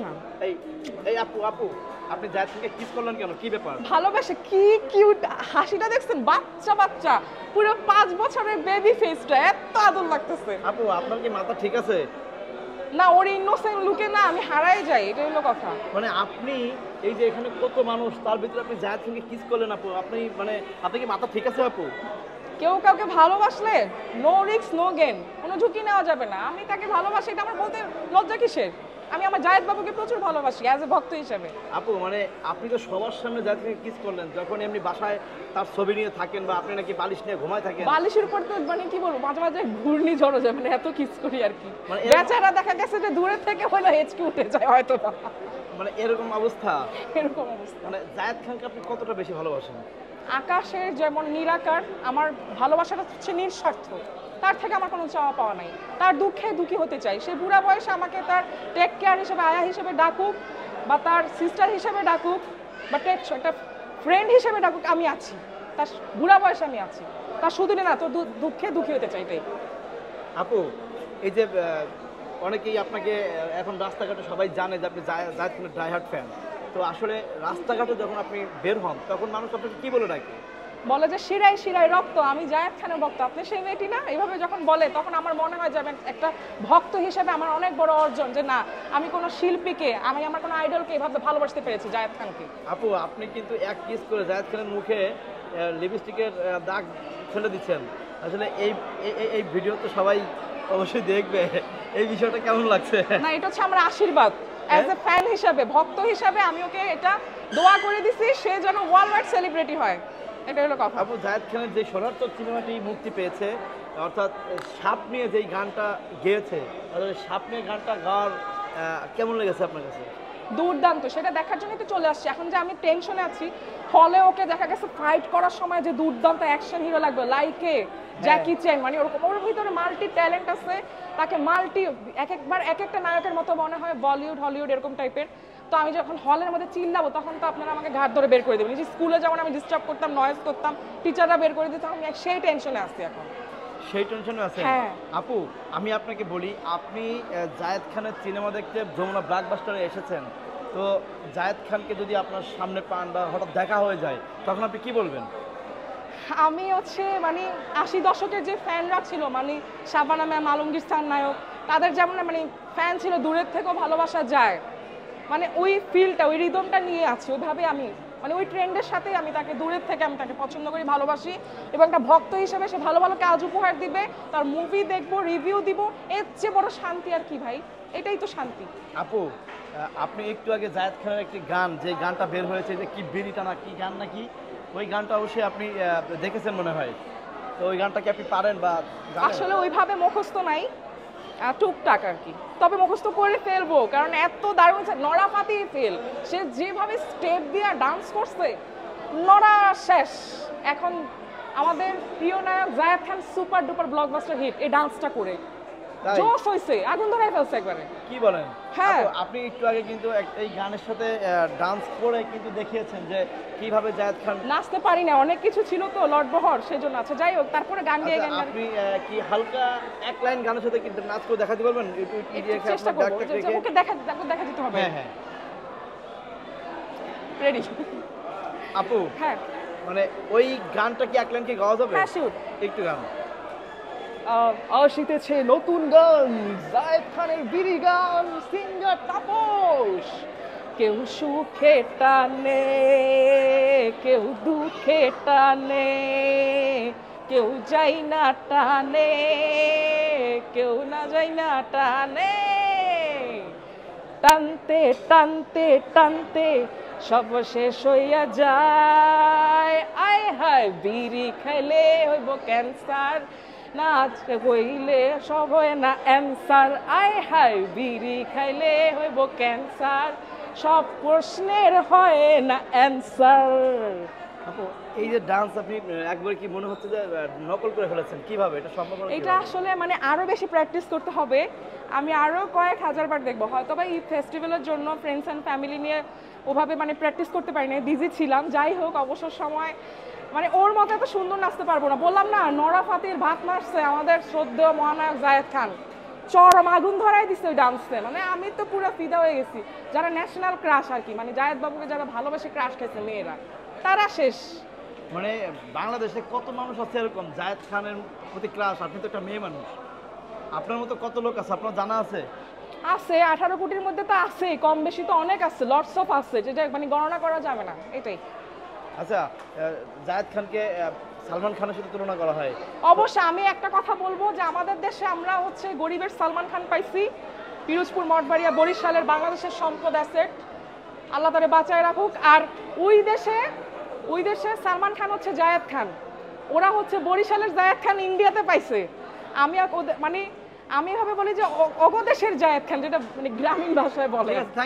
না। এই এই আপু আপু আপনি জায়েদ খানকে কিস করলেন কেন, কি ব্যাপার? ভালোবাসে, কি কিউট হাসিটা দেখছেন, বাচ্চা বাচ্চা, পুরো 5 বছরের বেবি ফেসটা, এত আদর লাগতেছে। আপু আপনার কি মাথা ঠিক আছে? না, ওর ইনোসেন্ট লুকে না আমি হারাই যাই, এটা হলো কথা। মানে আপনি এই যে এখানে কত মানুষ, তার ভিতরে আপনি জায়েদ খানকে কিস করলেন আপু, আপনি মানে আপনি কি মাথা ঠিক আছে আপু? কেউ কাউকে ভালোবাসলে নো রিস্ক নো গেইন, কোনো ঝুঁকি নেওয়া যাবে না। আমি তাকে ভালোবাসি, এটা আমার বলতে লজ্জা কিসের? আমি আমার জায়েদ বাবুকে প্রচুর ভালোবাসি অ্যাজ এ ভক্ত হিসেবে। আপু মানে আপনি তো সবার সামনে জায়েদ খানকে কিস করলেন, যখন এমনি বাসায় তার ছবি নিয়ে থাকেন বা আপনি নাকি বালিশ নিয়ে ঘুমায় থাকেন। বালিশের উপর তো মানে কি বলবো, মাঝে মাঝে ঘূর্ণি ঝড় যায়, মানে এত কিস করি আর কি। মানে বেচারা দেখা গেছে যে দূরে থেকে হলো হেঁচকি উঠে যায় হয়তো না। মানে এরকম অবস্থা। এরকম অবস্থা। মানে জায়েদ খানকে আপনি কতটা বেশি ভালোবাসেন? আকাশের যেমন নিরাকার, আমার ভালোবাসাটা হচ্ছে নিঃস্বার্থ, তার থেকে আমার কোনো চাওয়া পাওয়া নাই। তার দুঃখে দুঃখী হতে চাই, সে বুড়া বয়সে আমাকে তার টেক কেয়ার হিসেবে, আয়া হিসেবে ডাকুক, বা তার সিস্টার হিসেবে ডাকুক, বা একটা ফ্রেন্ড হিসেবে ডাকুক, আমি আছি। তার বুড়া বয়সে আমি আছি, তার শুধু না, তোর দুঃখে দুঃখী হতে চাই তাই। আপু এই যে অনেকেই আপনাকে এখন রাস্তাঘাটে সবাই জানে যে আপনি জায়েদ খানের ডাইহার্ট ফ্যান, তো আসলে রাস্তাঘাটে যখন আপনি বের হন তখন মানুষ আপনাকে কি বলে ডাকে? বলে যে শিরায় শিরায় রক্ত, আমি জায়েদ খানের ভক্ত, আপনি সেই মেয়েটি না, এইভাবে যখন বলে তখন আমার মনে হয় যে আমি একটা ভক্ত হিসেবে আমার অনেক বড় অর্জন, যে না আমি কোনো শিল্পীকে, আমি আমার কোনো আইডলকে এইভাবে ভালোবাসতে পেরেছি, জায়েদ খানকে। আপু আপনি কিন্তু এক কিস করে জায়েদ খানের মুখে লিপস্টিকের দাগ ফেলে দিচ্ছেন, আসলে এই এই ভিডিও তো সবাই অবশ্যই দেখবে, এই বিষয়টা কেমন লাগছে? না, এটা হচ্ছে আমার আশীর্বাদ অ্যাজ এ ফ্যান হিসাবে, ভক্ত হিসাবে আমি ওকে এটা দোয়া করে দিছি, সে যেন ওয়ার্ল্ড ওয়াইড সেলিব্রিটি হয়, এটা হলো কথা। আপু জায়েদ খানের যে সোনারচক সিনেমাটি মুক্তি পেয়েছে, অর্থাৎ সাপ নিয়ে যেই গানটা গেয়েছে, আসলে সাপ নিয়ে গানটা গাওয়ার কেমন লেগেছে আপনার কাছে? দুর্দান্ত, সেটা দেখার জন্যই তো চলে আসছি। এখন যে আমি টেনশনে আছি, হলে ওকে দেখা গেছে ফাইট করার সময় যে দুর্দান্ত অ্যাকশন হিরো লাগবে, লাইকে জ্যাকি চ্যান, মানে ওরকম ওর ভিতরে মাল্টি ট্যালেন্ট আছে, তাকে মাল্টি একবার এক একটা নায়কের মতো মনে হয়, বলিউড হলিউড এরকম টাইপের। তো আমি যখন হলের মধ্যে চিল্লাবো তখন তো আপনারা আমাকে ঘাট ধরে বের করে দেবেন, যে স্কুলে যেমন আমি ডিস্টার্ব করতাম, নয়েজ করতাম, টিচাররা বের করে দিতাম, আমি সেই টেনশনে আসছি এখন। সেই টেনশনে আছে? হ্যাঁ। আপু আমি আপনাকে বলি, আপনি জায়েদ খানের সিনেমা দেখতে যমুনা ব্লকবাস্টারে এসেছেন, তো জায়েদ খানকে যদি আপনার সামনে পান বা হঠাৎ দেখা হয়ে যায় তখন আপনি কি বলবেন? আমি হচ্ছে মানে 80 দশকের যে ফ্যানরা ছিল, মানে শাবানা ম্যাম, আলমগীর স্যার নায়ক, তাদের যেমন মানে ফ্যান ছিল, দূরের থেকেও ভালোবাসা যায়, মানে ওই ফিলটা, ওই রিদমটা নিয়ে আছি, ওইভাবে আমি মানে ওই ট্রেন্ডের সাথে আমি তাকে দূরের থেকে আমি তাকে পছন্দ করি, ভালোবাসি, এবং একটা ভক্ত হিসেবে সে ভালো ভালো কাজ উপহার দিবে, তার মুভি দেখবো, রিভিউ দিব, এর চেয়ে বড় শান্তি আর কি ভাই, এটাই তো শান্তি। আপু আপনি একটু আগে জায়েদ খানের একটি গান, যে গানটা বের হয়েছে যে কি বেরিটা না কি গান নাকি, ওই গানটা অবশ্যই আপনি দেখেছেন মনে হয়, তো ওই গানটা কি আপনি পারেন বা জানেন? আসলে ওইভাবে মুখস্থ নাই, টুকটাক আর কি, তবে মুখস্থ করে ফেলবো, কারণ এত দারুণ নড়া ফাতেই ফেল, সে যেভাবে স্টেপ দিয়ে ডান্স করছে, নড়া শেষ। এখন আমাদের প্রিয় নায়ক Zayed Khan super duper blockbuster hit এই ডান্সটা করে, তাই? জোশ হইছে, আগুন ধরাই ফেলছে একবারে। কি বলেন? হ্যাঁ। আপু, আপনি একটু আগে কিন্তু এই গানের সাথে ডান্স করে কিন্তু দেখিয়েছেন যে কিভাবে জায়েদ খান। নাচতে পারি না, অনেক কিছু ছিল তো লটবহর, সেজন্য আছে, যাই হোক, তারপরে গান গিয়ে আচ্ছা, গান আপনি কি হালকা এক লাইন গানের সাথে কিন্তু নাচ করে দেখাতে পারবেন? একটু চেষ্টা করবো, ওকে দেখা দিতে হবে। হ্যাঁ হ্যাঁ। রেডি? আপু হ্যাঁ মানে ওই গানটা কি এক লাইন কি গাওয়া যাবে? হ্যাঁ শিওর। একটু গান। আসিতেছে নতুন গান, জায়েদ খানের বিড়ি গান, সিঙ্গার তাপস, কেউ সুখে টানে, কেউ দুঃখে টানে, কেউ যাই না টানে, কেউ না যাই না টানে, টানতে টানতে টানতে সব শেষ হইয়া যায়, আয় হায় বিড়ি খাইলে হইব ক্যান্সার, নাচ হইলে সব হয় না অ্যান্সার, আয় হায় বিড়ি খাইলে হইব ক্যান্সার, সব প্রশ্নের হয় না অ্যান্সার। আপু এই যে ডান্স আপনি একবার কি মনে হচ্ছে যে নকল করে ফেলেছেন, কিভাবে এটা সম্ভব হলো? এটা আসলে মানে আরো বেশি প্র্যাকটিস করতে হবে, আমি আরো কয়েক হাজার বার দেখবো, হয়তো বা ঈদ ফেস্টিভ্যালের জন্য ফ্রেন্ডস অ্যান্ড ফ্যামিলি নিয়ে ওভাবে মানে প্র্যাকটিস করতে পারি না, বিজি ছিলাম। যাই হোক, অবসর সময় মানে ওর মতো এত সুন্দর নাচতে পারবো না, বললাম না, নড়া ফাতির ভাত নাচছে আমাদের শ্রদ্ধেয় মহানায়ক জায়েদ খান, চরম আগুন ধরাই দিচ্ছে ওই ডান্সে, মানে আমি তো পুরো ফিদা হয়ে গেছি। যারা ন্যাশনাল ক্রাশ আর কি, মানে জায়েদ বাবুকে যারা ভালোবেসে ক্রাশ খাইছে মেয়েরা, তারা শেষ। মানে বাংলাদেশে কত মানুষ আছে এরকম জায়েদ খানের প্রতি ক্রাশ? আপনি তো একটা মেয়ে মানুষ, আপনার মতো কত লোক আছে আপনার জানা আছে? আছে 18 কোটির মধ্যে তো আছে, কম বেশি তো অনেক আছে, লটস অফ আছে, যেটা মানে গণনা করা যাবে না, এটাই। আচ্ছা, জায়েদ খানকে সালমান খানের সাথে তুলনা করা হয়। অবশ্যই আমি একটা কথা বলবো যে আমাদের দেশে আমরা হচ্ছে গরিবের সালমান খান পাইছি, পিরোজপুর মঠবাড়িয়া বরিশালের বাংলাদেশের সম্পদ অ্যাসেট, আল্লাহ তারে বাঁচায় রাখুক। আর ওই দেশে সালমান খান হচ্ছে জায়েদ খান, ওরা হচ্ছে বরিশালের জায়েদ খান ইন্ডিয়াতে পাইছে। আমি মানে আমি এভাবে বলি যে অগদেশের জায়েদ খান, যেটা মানে গ্রামীণ ভাষায় বলে। ঠিক আছে।